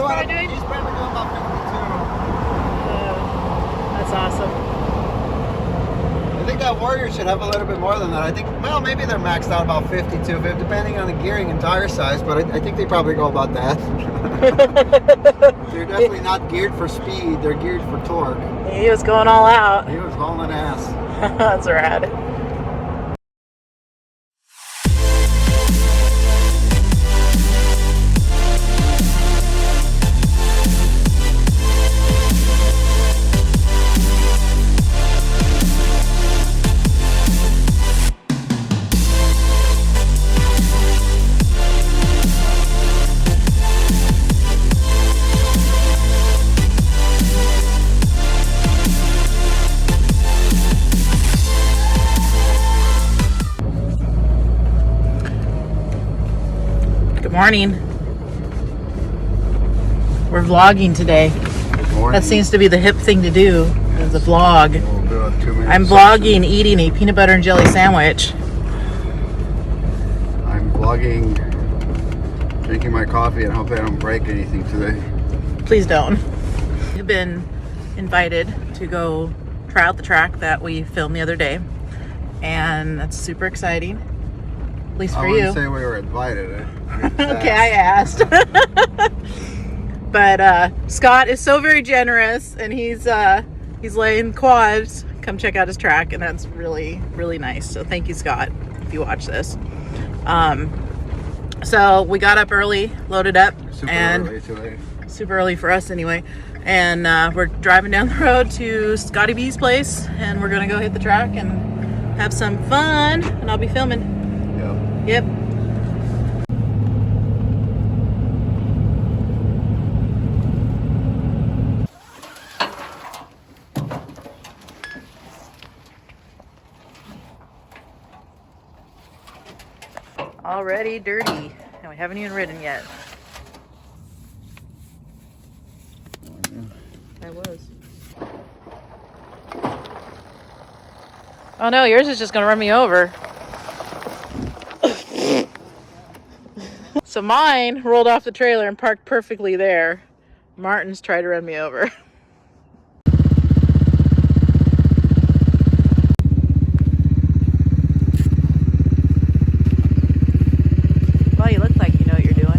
probably doing? He's probably doing about 52. That's awesome. I think that Warrior should have a little bit more than that. I think, well, maybe they're maxed out about 52, depending on the gearing and tire size, but I think they probably go about that. They're definitely not geared for speed, they're geared for torque. He was going all out. He was hauling ass. That's rad. Morning. We're vlogging today. Good morning. That seems to be the hip thing to do, is a vlog. We'll do a 2-minute I'm vlogging eating a peanut butter and jelly sandwich. I'm vlogging drinking my coffee and hope I don't break anything today. Please don't. We've been invited to go try out the track that we filmed the other day, and that's super exciting. At least for I you. wouldn't say we were invited. Okay, I asked. But Scott is so very generous, and he's laying quads. Come check out his track, and that's really, really nice. So thank you, Scott, if you watch this. So we got up early, loaded up, Early today. super early for us anyway. And we're driving down the road to Scotty B's place, and we're gonna go hit the track and have some fun. And I'll be filming. Yep. Already dirty, and we haven't even ridden yet. I was. Oh no, yours is just gonna run me over. So mine rolled off the trailer and parked perfectly there. Martin's tried to run me over. Well, you look like you know what you're doing.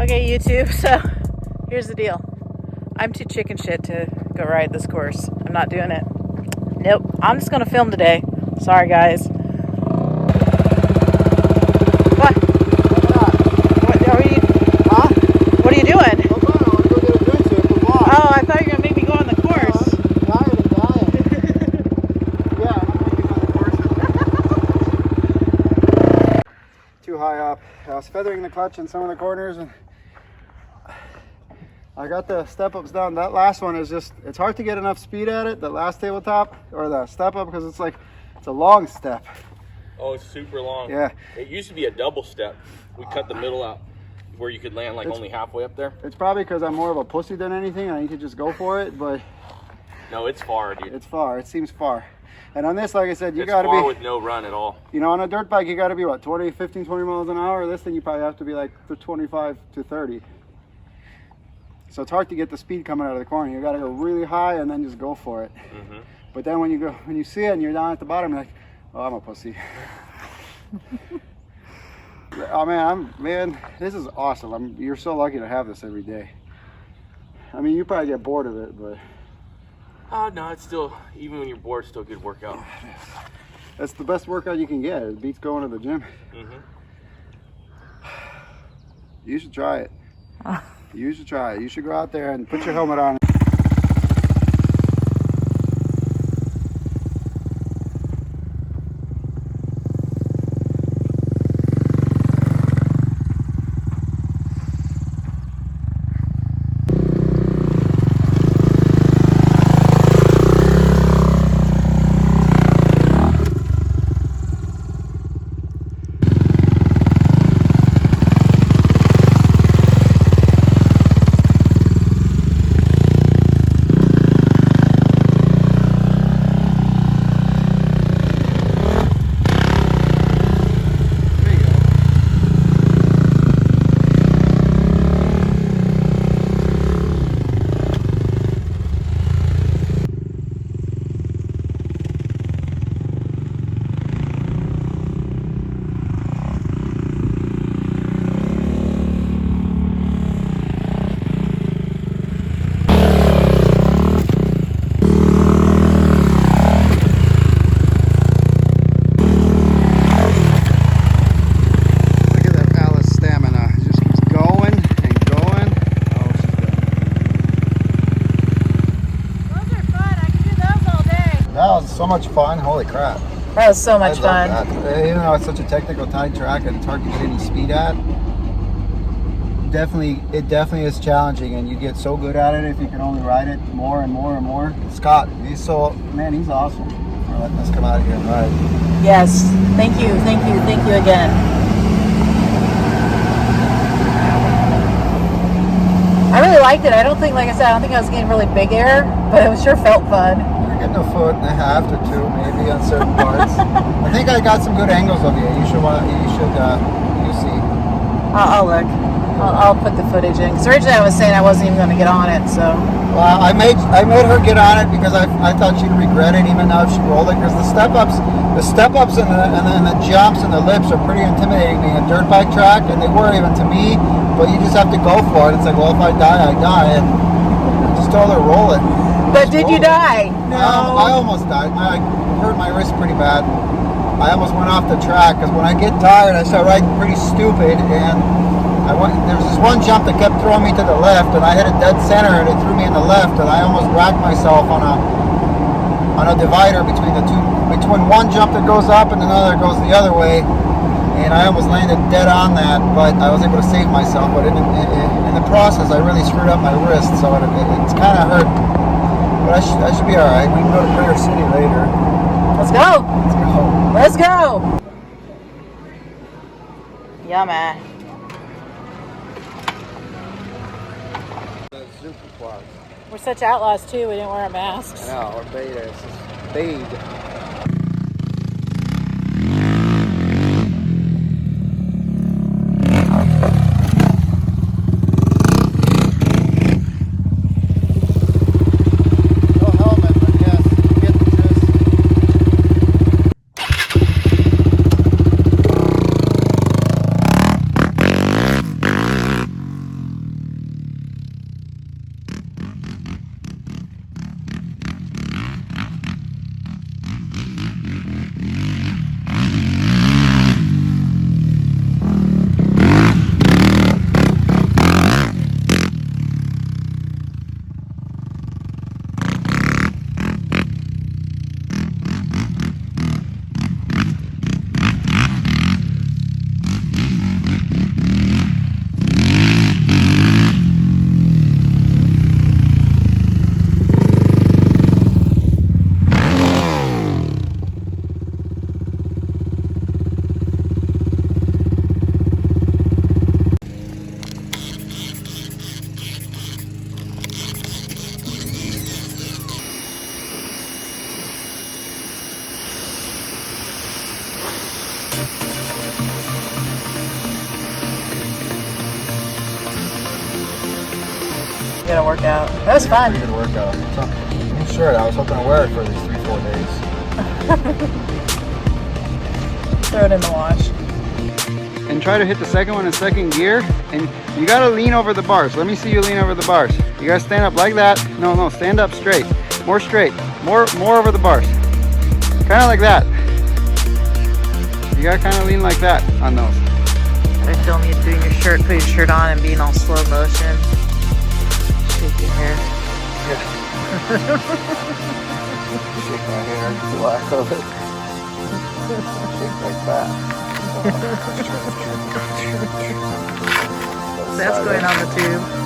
Okay, YouTube, so here's the deal. I'm too chicken shit to go ride this course. I'm not doing it. Nope, I'm just gonna film today. Sorry, guys. What? What are you? Huh? What are you doing? Oh, I thought you were gonna make me go on the course. Too high up. I was feathering the clutch in some of the corners, and I got the step-ups down. That last one is just, it's hard to get enough speed at it, the last tabletop, or the step-up, because it's like, it's a long step. Oh, it's super long. Yeah. It used to be a double step. We cut the middle out where you could land like only halfway up there. It's probably because I'm more of a pussy than anything. I need to just go for it, but... No, it's far, dude. It's far. It seems far. And on this, like I said, you it's got to far be... with no run at all. You know, on a dirt bike, you got to be, what, 15, 20 miles an hour? This thing, you probably have to be like 25 to 30. So it's hard to get the speed coming out of the corner. You got to go really high and then just go for it. Mm-hmm. But then when you see it and you're down at the bottom, you're like, oh, I'm a pussy. Oh man, this is awesome. You're so lucky to have this every day. I mean, you probably get bored of it, but... No, it's still, even when you're bored, it's still a good workout. That's the best workout you can get. It beats going to the gym. Mm-hmm. You should try it. You should try it. You should go out there and put your helmet on. So much fun, holy crap. That was so much fun. You know, it's such a technical tight track and it's hard to get any speed at. It definitely is challenging, and you get so good at it if you can only ride it more and more and more. Scott, he's awesome for letting us come out here and ride. Yes, thank you again. I really liked it. I don't think, like I said, I don't think I was getting really big air, but it sure felt fun. Getting a foot and a half to two, maybe on certain parts. I think I got some good angles of you. You see. I'll look. I'll put the footage in. Because originally I was saying I wasn't even going to get on it, so. Well, I made her get on it because I thought she'd regret it even though she rolled it, because the step ups and the jumps and the lips are pretty intimidating being a dirt bike track, and they were even to me. But you just have to go for it. It's like, well, if I die, I die, and I just told her roll it. But did you die? No. I almost died. I hurt my wrist pretty bad. I almost went off the track because when I get tired, I start riding pretty stupid. And there was this one jump that kept throwing me to the left, and I hit a dead center, and it threw me in the left, and I almost racked myself on a divider between one jump that goes up and another that goes the other way. And I almost landed dead on that, but I was able to save myself. But in the process, I really screwed up my wrist, so it's kind of hurt. But I should be all right. We can go to Prayer City later. Let's go. Let's go. Yummy. We're such outlaws too. We didn't wear our masks. I know. We're beta. good a workout. That was fun. Pretty good workout. New shirt. I was hoping to wear it for these 3-4 days. Throw it in the wash. And try to hit the second one in second gear. And you gotta lean over the bars. Let me see you lean over the bars. You gotta stand up like that. No, stand up straight. More straight. More over the bars. Kind of like that. You gotta kind of lean like that on those. I film you doing your shirt, put your shirt on and being all slow motion. Shake your hair. Shake my hair. Black of it. Shake like that. That's going on the tube.